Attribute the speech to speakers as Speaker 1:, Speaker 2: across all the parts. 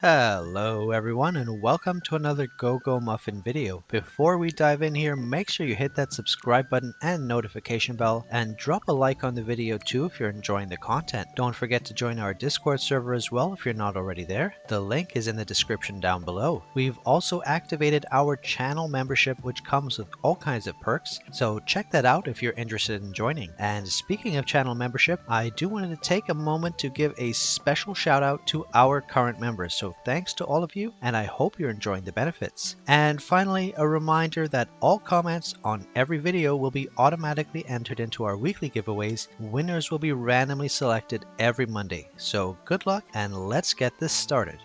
Speaker 1: Hello everyone and welcome to another Go Go Muffin video. Before we dive in here, make sure you hit that subscribe button and notification bell and drop a like on the video too if you're enjoying the content. Don't forget to join our Discord server as well if you're not already there. The link is in the description down below. We've also activated our channel membership which comes with all kinds of perks, so check that out if you're interested in joining. And speaking of channel membership, I do want to take a moment to give a special shout out to our current members. So thanks to all of you, and I hope you're enjoying the benefits. And finally, a reminder that all comments on every video will be automatically entered into our weekly giveaways. Winners will be randomly selected every Monday. So good luck, and let's get this started.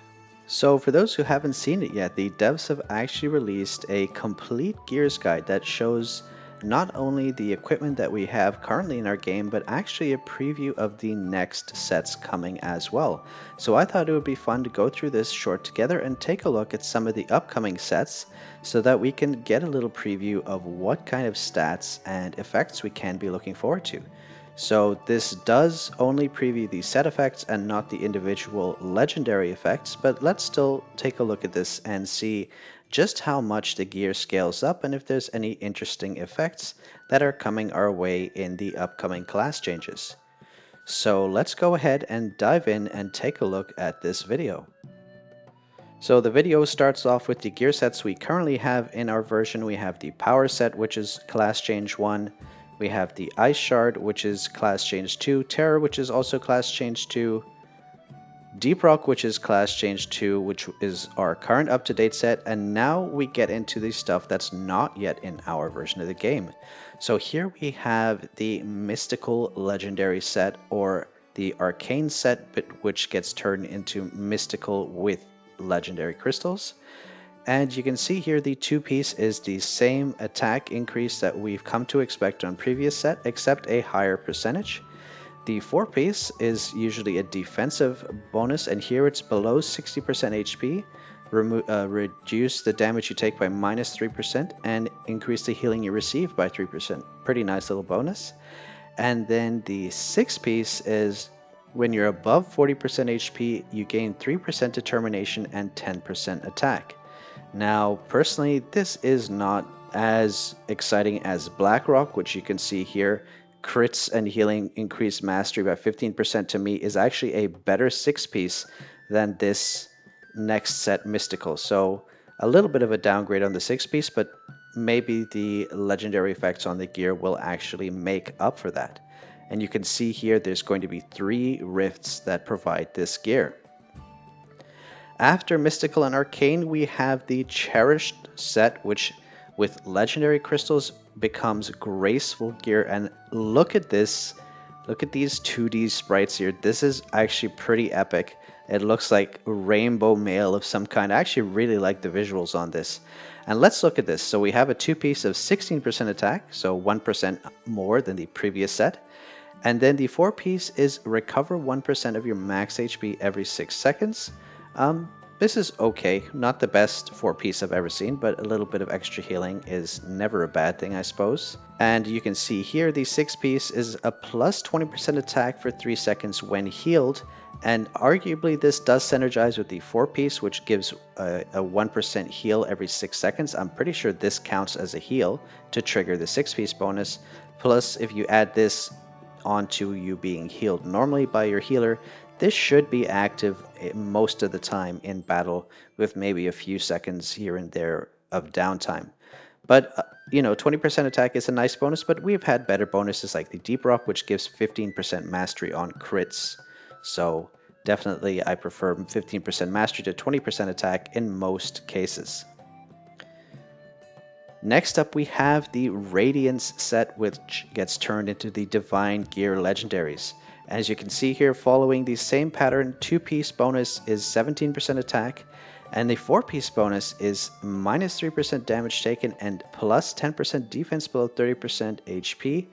Speaker 2: So for those who haven't seen it yet, the devs have actually released a complete gears guide that shows not only the equipment that we have currently in our game, but actually a preview of the next sets coming as well. So I thought it would be fun to go through this short together and take a look at some of the upcoming sets so that we can get a little preview of what kind of stats and effects we can be looking forward to. So this does only preview the set effects and not the individual legendary effects, but let's still take a look at this and see just how much the gear scales up and if there's any interesting effects that are coming our way in the upcoming class changes. So let's go ahead and dive in and take a look at this video. So the video starts off with the gear sets we currently have in our version. We have the power set, which is class change 1. We have the Ice Shard, which is class change 2, Terror, which is also class change 2, Deep Rock, which is class change 2, which is our current up-to-date set, and now we get into the stuff that's not yet in our version of the game. So here we have the Mystical Legendary set, or the Arcane set, which gets turned into Mystical with Legendary Crystals. And you can see here the two-piece is the same attack increase that we've come to expect on previous set, except a higher percentage. The four-piece is usually a defensive bonus, and here it's below 60% HP. Reduce the damage you take by -3% and increase the healing you receive by 3%. Pretty nice little bonus. And then the six-piece is when you're above 40% HP, you gain 3% determination and 10% attack. Now, personally, this is not as exciting as Blackrock, which you can see here. Crits and healing increased mastery by 15% to me is actually a better six-piece than this next set, Mystical. So a little bit of a downgrade on the six-piece, but maybe the legendary effects on the gear will actually make up for that. And you can see here there's going to be 3 rifts that provide this gear. After Mystical and Arcane, we have the Cherished set, which with legendary crystals becomes Graceful gear. And look at this. Look at these 2D sprites here. This is actually pretty epic. It looks like rainbow mail of some kind. I actually really like the visuals on this. And let's look at this. So we have a two-piece of 16% attack, so 1% more than the previous set. And then the four-piece is recover 1% of your max HP every 6 seconds. This is okay, not the best four-piece I've ever seen, but a little bit of extra healing is never a bad thing, I suppose. And you can see here the six-piece is a plus 20% attack for 3 seconds when healed, and arguably this does synergize with the four-piece, which gives a 1% heal every 6 seconds. I'm pretty sure this counts as a heal to trigger the six-piece bonus. Plus, if you add this onto you being healed normally by your healer, this should be active most of the time in battle, with maybe a few seconds here and there of downtime. But, 20% attack is a nice bonus, but we've had better bonuses like the Deep Rock, which gives 15% mastery on crits. So definitely I prefer 15% mastery to 20% attack in most cases. Next up, we have the Radiance set, which gets turned into the Divine Gear Legendaries. As you can see here, following the same pattern, two-piece bonus is 17% attack, and the four-piece bonus is -3% damage taken and plus 10% defense below 30% HP.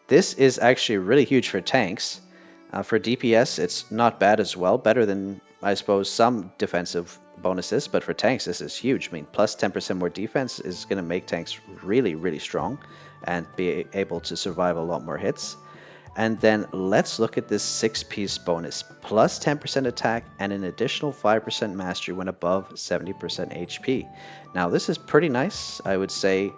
Speaker 2: This is actually really huge for tanks. For DPS, it's not bad as well, better than, I suppose, some defensive bonuses, but for tanks, this is huge. I mean, plus 10% more defense is going to make tanks really, really strong and be able to survive a lot more hits. And then let's look at this 6-piece bonus, plus 10% attack and an additional 5% mastery when above 70% HP. Now this is pretty nice, I would say.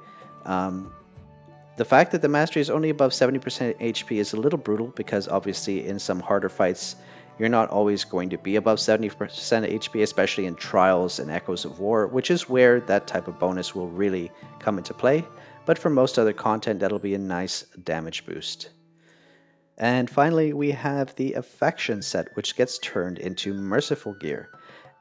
Speaker 2: The fact that the mastery is only above 70% HP is a little brutal because obviously in some harder fights you're not always going to be above 70% HP, especially in Trials and Echoes of War, which is where that type of bonus will really come into play. But for most other content, that'll be a nice damage boost. And finally, we have the Affection set, which gets turned into Merciful gear.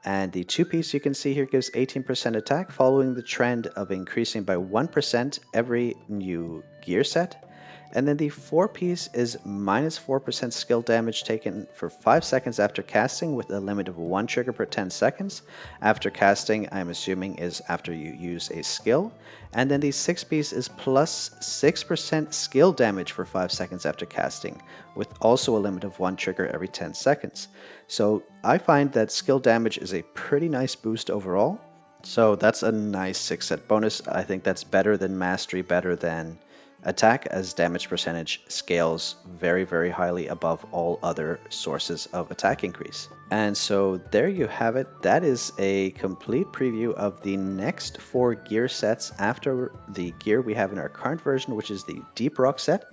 Speaker 2: And the 2-piece you can see here gives 18% attack, following the trend of increasing by 1% every new gear set. And then the 4-piece is minus 4% skill damage taken for 5 seconds after casting, with a limit of 1 trigger per 10 seconds. After casting, I'm assuming, is after you use a skill. And then the 6-piece is plus 6% skill damage for 5 seconds after casting, with also a limit of 1 trigger every 10 seconds. So I find that skill damage is a pretty nice boost overall. So that's a nice 6-set bonus. I think that's better than Mastery, better than Attack, as damage percentage scales very, very highly above all other sources of attack increase. And so there you have it. That is a complete preview of the next 4 gear sets after the gear we have in our current version, which is the Deep Rock set.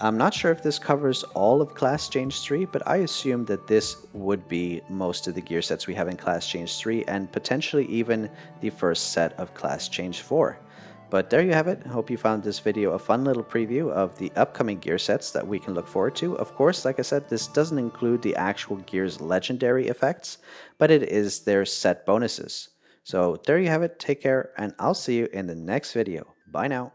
Speaker 2: I'm not sure if this covers all of Class Change 3, but I assume that this would be most of the gear sets we have in Class Change 3, and potentially even the first set of Class Change 4. But there you have it. I hope you found this video a fun little preview of the upcoming gear sets that we can look forward to. Of course, like I said, this doesn't include the actual gear's legendary effects, but it is their set bonuses. So there you have it. Take care, and I'll see you in the next video. Bye now.